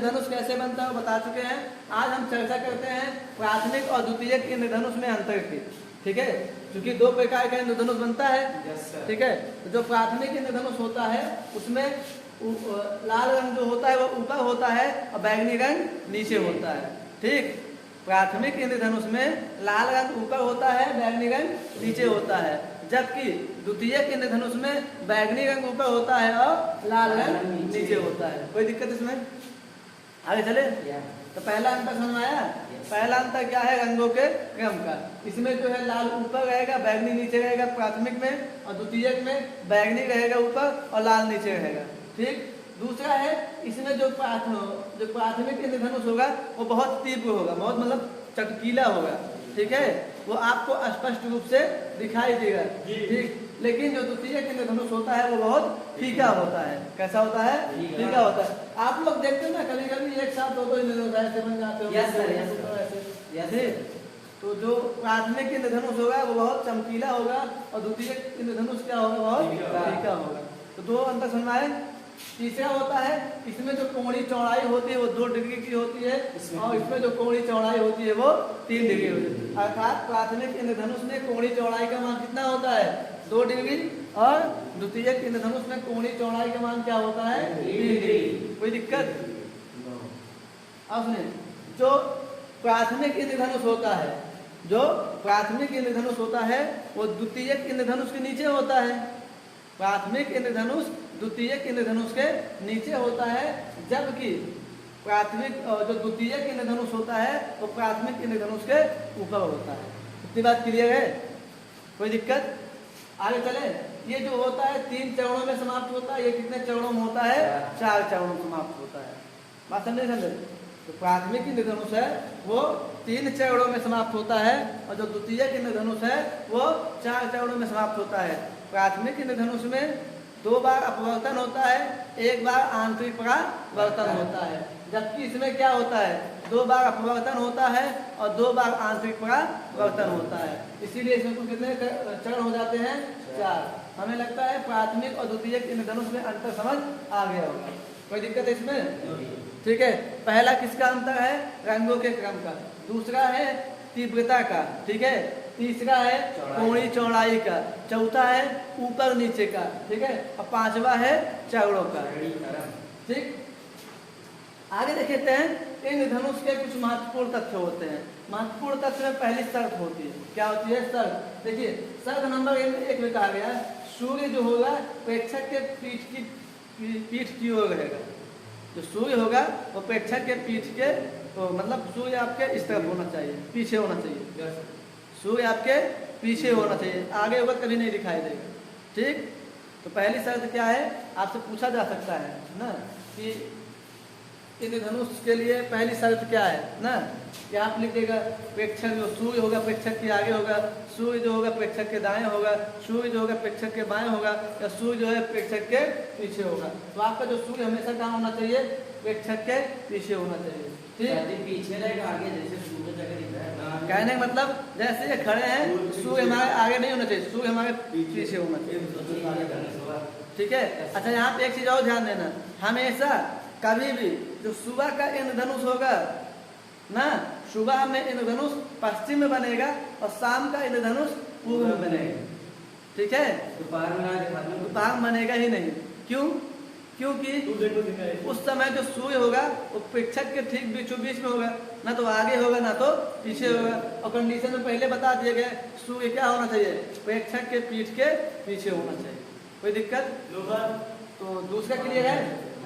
इंद्रधनुष कैसे बनता है बता चुके हैं। आज हम चर्चा करते हैं प्राथमिक और द्वितीयक इंद्रधनुष में अंतर की। ठीक है, क्योंकि दो प्रकार का इंद्रधनुष बनता है। ठीक है, तो जो प्राथमिक इंद्रधनुष होता है उसमें लाल रंग जो होता है वो ऊपर होता है और बैगनी रंग नीचे होता है। ठीक, प्राथमिक इंद्रधनुष में लाल रंग ऊपर होता है, बैगनी रंग नीचे होता है, जबकि द्वितीयक इंद्रधनुष में बैगनी रंग ऊपर होता है और लाल रंग नीचे होता है। कोई दिक्कत इसमें? आगे चले। तो पहला अंतर समझ में आया? पहला अंतर क्या है? रंगों के क्रम का। इसमें जो है लाल ऊपर रहेगा, बैगनी नीचे रहेगा प्राथमिक में, और द्वितीयक में बैगनी रहेगा ऊपर और लाल नीचे रहेगा। ठीक, दूसरा है इसमें जो प्राथमिक इंद्रधनुष होगा वो बहुत तीव्र होगा, बहुत मतलब चटकीला होगा। ठीक है, वो आपको स्पष्ट रूप से दिखाई देगा। ठीक, लेकिन जो द्वितीयक इंद्रधनुष होता है वो बहुत फीका होता है। कैसा होता है? फीका होता है। आप लोग देखते हैं ना कभी कभी एक साथ दो इंद्रधनुष ऐसे बन जाते हो। तो जो प्राथमिक इंद्रधनुष होगा वो बहुत चमकीला होगा और द्वितीयक इंद्रधनुष क्या होगा? बहुत फीका होगा। तो दो अंतर समझ में आए। तीसरा होता है इसमें जो कोणीय चौड़ाई होती है वो 2 डिग्री की होती है, और इसमें जो कोणीय चौड़ाई होती है वो 3 डिग्री होती है। अर्थात प्राथमिक इंद्रधनुष में कोणीय चौड़ाई का मान कितना होता है? 2 डिग्री, और द्वितीयक इंद्रधनुष में कोणीय चौड़ाई का मान क्या होता है? 3 डिग्री। कोई दिक्कत? अब सुनिए, जो प्राथमिक इंद्रधनुष होता है, जो प्राथमिक इंद्रधनुष होता है वो द्वितीयक इंद्रधनुष के नीचे होता है। प्राथमिक इंद्रधनुष द्वितीयक इंद्रधनुष के नीचे होता है, जबकि प्राथमिक जो द्वितीयक इंद्रधनुष होता है वो प्राथमिक इंद्रधनुष के ऊपर होता है। इतनी बात क्लियर है? कोई दिक्कत? आगे चले। ये जो होता है 3 चरणों में समाप्त होता है। ये कितने चरणों में होता है? 4 चरणों में समाप्त होता है। बात समझे? तो प्राथमिक इंद्रधनुष है वो 3 चरणों में समाप्त होता है, और जो द्वितीयक इंद्रधनुष है वो 4 चरणों में समाप्त होता है। प्राथमिक इंद्रधनुष में 2 बार अपवर्तन होता है, 1 बार आंतरिक परावर्तन होता है, जबकि इसमें क्या होता है? 2 बार अपवर्तन होता है और 2 बार आंतरिक परावर्तन होता है। इसीलिए इसमें कुल कितने चरण हो जाते हैं? 4। हमें लगता है प्राथमिक और द्वितीयक इंद्रधनुष में अंतर समझ आ गया होगा। कोई दिक्कत है इसमें? ठीक है, पहला किसका अंतर है? रंगों के क्रम का। दूसरा है तीव्रता का। ठीक है, तीसरा है कोणीय चौड़ाई का। चौथा है ऊपर नीचे का। ठीक है, और 5वां है चरणों का। ठीक, आगे देखते हैं इंद्रधनुष के कुछ महत्वपूर्ण तथ्य होते हैं। महत्वपूर्ण तथ्य में पहली शर्त होती है। क्या होती है? शर्त। देखिए, शर्त नंबर 1 में कहा गया सूर्य जो होगा प्रेक्षक के पीठ की ओर रहेगा। जो सूर्य होगा वो प्रेक्षक के पीठ के, तो मतलब सूर्य आपके इस तरफ होना चाहिए, पीछे होना चाहिए। सूर्य आपके पीछे होना चाहिए, आगे होगा कभी नहीं दिखाई देगा। ठीक, तो पहली शर्त क्या है? आपसे पूछा जा सकता है ना कि इंद्रधनुष के लिए पहली शर्त क्या है ना, कि आप लिखिएगा प्रेक्षक जो सूर्य होगा प्रेक्षक के आगे होगा, सूर्य जो होगा प्रेक्षक के दाएं होगा, सूर्य जो होगा प्रेक्षक के बाएं होगा, या सूर्य जो है प्रेक्षक के पीछे होगा। तो आपका जो सूर्य हमेशा कहाँ होना चाहिए? प्रेक्षक के पीछे होना चाहिए। ठीक, पीछे रहेगा, आगे जैसे सूर्य जगह दिख रहा है। कहने का मतलब जैसे ये खड़े हैं, सूर्य हमारे आगे नहीं होना चाहिए, सूर्य हमारे पीछे होना चाहिए। ठीक है। अच्छा, यहाँ पे एक चीज और ध्यान देना, हमेशा कभी भी जो सुबह का इंद्रधनुष होगा ना, सुबह में इंद्रधनुष पश्चिम में बनेगा और शाम का इंद्रधनुष पूर्व में बनेगा। ठीक है, दोपहर में बनेगा ही नहीं। क्यों? क्योंकि उस समय जो सूर्य होगा वो प्रेक्षक के ठीक बीचों बीच में होगा, ना तो आगे होगा ना तो पीछे होगा। और कंडीशन में पहले बता दिए गए सूर्य क्या होना चाहिए? प्रेक्षक के पीठ के पीछे होना चाहिए। कोई दिक्कत? तो दूसरा क्लियर है।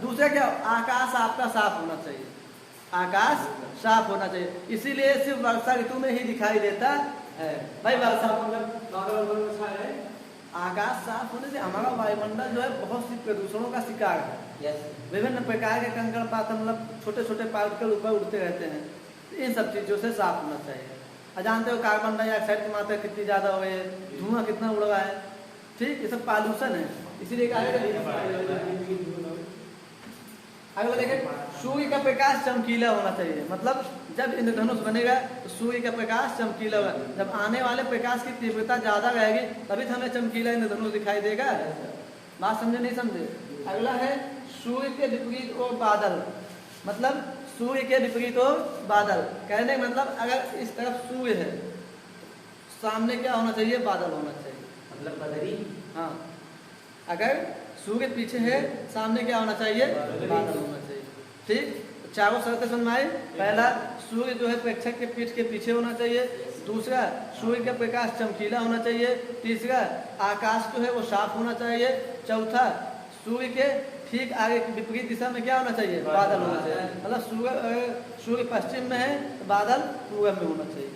दूसरा क्या? आकाश आपका साफ होना चाहिए। आकाश साफ होना चाहिए, इसीलिए सिर्फ वर्षा ऋतु में ही दिखाई देता है। भाई वर्षा आकाश साफ होने से हमारा वायुमंडल जो है बहुत सी प्रदूषणों का शिकार है। विभिन्न प्रकार के कंकड़ पाथर मतलब छोटे छोटे पार्टिकल ऊपर उड़ते रहते हैं, इन सब चीजों से साफ होना चाहिए। जानते हो कार्बन डाइऑक्साइड की मात्रा कितनी ज्यादा हो गई है, धुआं कितना उड़ रहा है। ठीक, ये सब पॉल्यूशन है, इसीलिए आगे देखें सूर्य का प्रकाश चमकीला होना चाहिए। मतलब जब इंद्रधनुष बनेगा तो सूर्य का प्रकाश चमकीला होगा। जब आने वाले प्रकाश की तीव्रता ज्यादा रहेगी तभी तो हमें चमकीला इंद्रधनुष दिखाई देगा। बात समझे नहीं समझे? अगला है सूर्य के विपरीत और बादल। मतलब सूर्य के विपरीत हो बादल। कहने का मतलब अगर इस तरफ सूर्य है, सामने क्या होना चाहिए? बादल होना चाहिए। मतलब बदरी। हाँ, अगर सूर्य पीछे है, सामने क्या होना चाहिए? बादल होना चाहिए। ठीक, चारों शर्तें समझ में आई। पहला, सूर्य जो है प्रेक्षक के पीठ के पीछे होना चाहिए। दूसरा, सूर्य का प्रकाश चमकीला होना चाहिए। तीसरा, आकाश जो है वो साफ होना चाहिए। चौथा, सूर्य के ठीक आगे की विपरीत दिशा में क्या होना चाहिए? बादल होना चाहिए। मतलब सूर्य पश्चिम में है तो बादल पूर्व में होना चाहिए।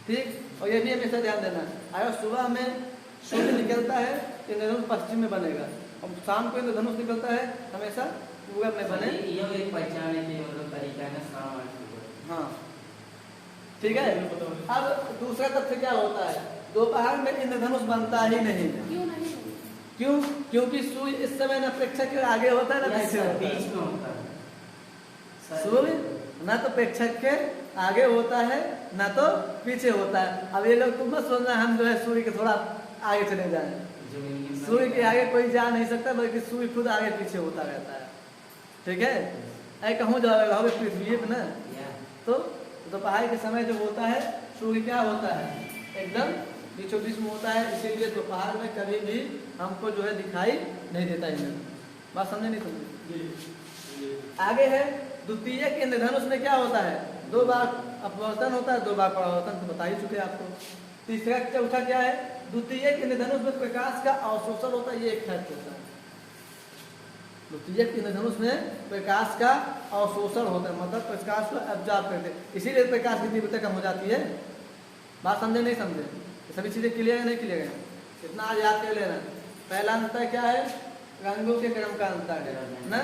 ठीक, और ये भी हमेशा ध्यान देना, अगर सुबह में सूर्य निकलता है तो इंद्रधनुष पश्चिम में बनेगा, और शाम को इंद्रधनुष निकलता है हमेशा पूर्व में बने। ये एक पहचान है, मतलब तरीका है शाम और सुबह। हाँ, ठीक है। अब दूसरा तथ्य क्या होता है? दोपहर में इंद्रधनुष बनता ही नहीं। क्यों नहीं? क्यों? क्योंकि सूर्य इस समय न प्रेक्षक के आगे होता है ना पीछे होता बीच है। में होता है सूर्य न तो प्रेक्षक के आगे होता है न तो पीछे होता है। अब ये लोग तुम मत सोचना हम जो है सूर्य के थोड़ा आगे चले जाए। सूर्य के आगे कोई जा नहीं सकता, बल्कि सूर्य खुद आगे पीछे होता रहता है। ठीक है, ऐ कहूँ जाओगे पृथ्वी पे ना, तो दोपहर के समय जो होता है सूर्य क्या होता है? एकदम बीचों बीच में होता है। इसीलिए दोपहर में कभी भी हमको जो है दिखाई नहीं देता है। बात समझे नहीं समझे? आगे है द्वितीय के इंद्रधनुष में क्या होता है? 2 बार अपवर्तन होता है, 2 बार परावर्तन, तो बता ही चुके आपको। तीसरा चौथा क्या है? द्वितीय के इंद्रधनुष में प्रकाश का अवशोषण होता है। ये एक फैक्ट होता है। द्वितीय के इंद्रधनुष में प्रकाश का अवशोषण होता है, मतलब प्रकाश को एब्जॉर्ब करते हैं, इसीलिए प्रकाश की तीव्रता कम हो जाती है। बात समझे नहीं समझे? सभी चीजें क्लियर है नहीं क्लियर है? इतना आज याद कर लेना। पहला अंतर क्या है? रंगों के क्रम का अंतर है ना।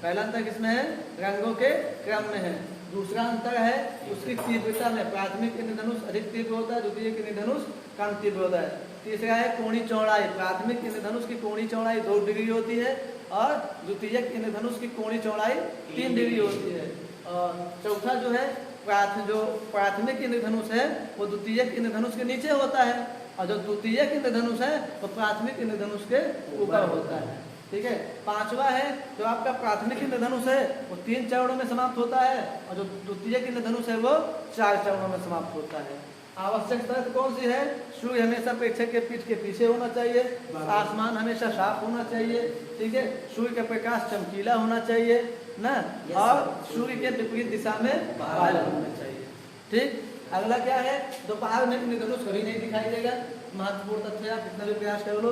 पहला अंतर किसमें है? रंगों के क्रम में है। दूसरा अंतर है उसकी तीव्रता में। प्राथमिक इंद्रधनुष अधिक तीव्र होता है, द्वितीय इंद्रधनुष कम तीव्र होता है। तीसरा है कोणीय चौड़ाई। प्राथमिक इंद्रधनुष की कोणीय चौड़ाई 2 डिग्री होती है और द्वितीय इंद्रधनुष की कोणीय चौड़ाई 3 डिग्री होती है। और चौथा जो है प्राथमिक इंद्रधनुष है वो द्वितीय इंद्रधनुष के नीचे होता है, और जो द्वितीय इंद्रधनुष है वो प्राथमिक इंद्रधनुष के ऊपर होता है। ठीक है। पांचवा है जो आपका प्राथमिक इंद्रधनुष है वो 3 चरणों में समाप्त होता है, और जो द्वितीय इंद्रधनुष है वो 4 चरणों में समाप्त होता है। आवश्यक शर्त कौन सी है? सूर्य हमेशा प्रेक्षक के पीठ के पीछे होना चाहिए, आसमान हमेशा साफ होना चाहिए, ठीक है, सूर्य का प्रकाश चमकीला होना चाहिए ना, और सूर्य के विपरीत दिशा में बादल होना चाहिए। ठीक। अगला क्या है? दोपहर में इंद्रधनुष कभी नहीं दिखाई देगा। महत्वपूर्ण तथ्य, आप कितना भी प्रयास कर लो।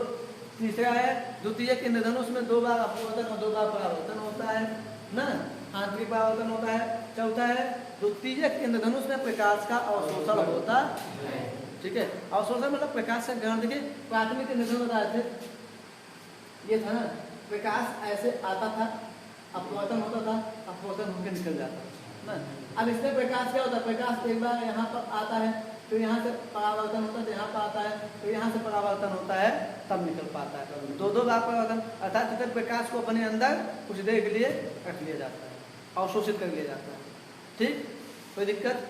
तीसरा है द्वितीय इंद्रधनुष में 2 बार अपवर्तन और 2 बार परावर्तन होता है ना, आंतरिक परावर्तन होता है। चौथा है द्वितीय इंद्रधनुष में प्रकाश का अवशोषण होता है। ठीक है, अवशोषण मतलब प्रकाश का ग्रहण। देखिए प्राथमिक इंद्रधनुष बताए थे, ये था ना, प्रकाश ऐसे आता था, अपवर्तन होता था, अपवर्तन होकर निकल जाता ना। अब इसमें प्रकाश क्या होता है? प्रकाश एक बार यहाँ पर आता है, फिर यहाँ से परावर्तन होता है, यहाँ पर आता है, फिर यहाँ से परावर्तन होता है, तब निकल पाता है। 2 बार परावर्तन, अर्थात इधर प्रकाश को अपने अंदर कुछ देर के लिए रख लिया जाता है, अवशोषित कर लिया जाता है। ठीक, कोई दिक्कत?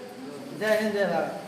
जय हिंद, जय भारत।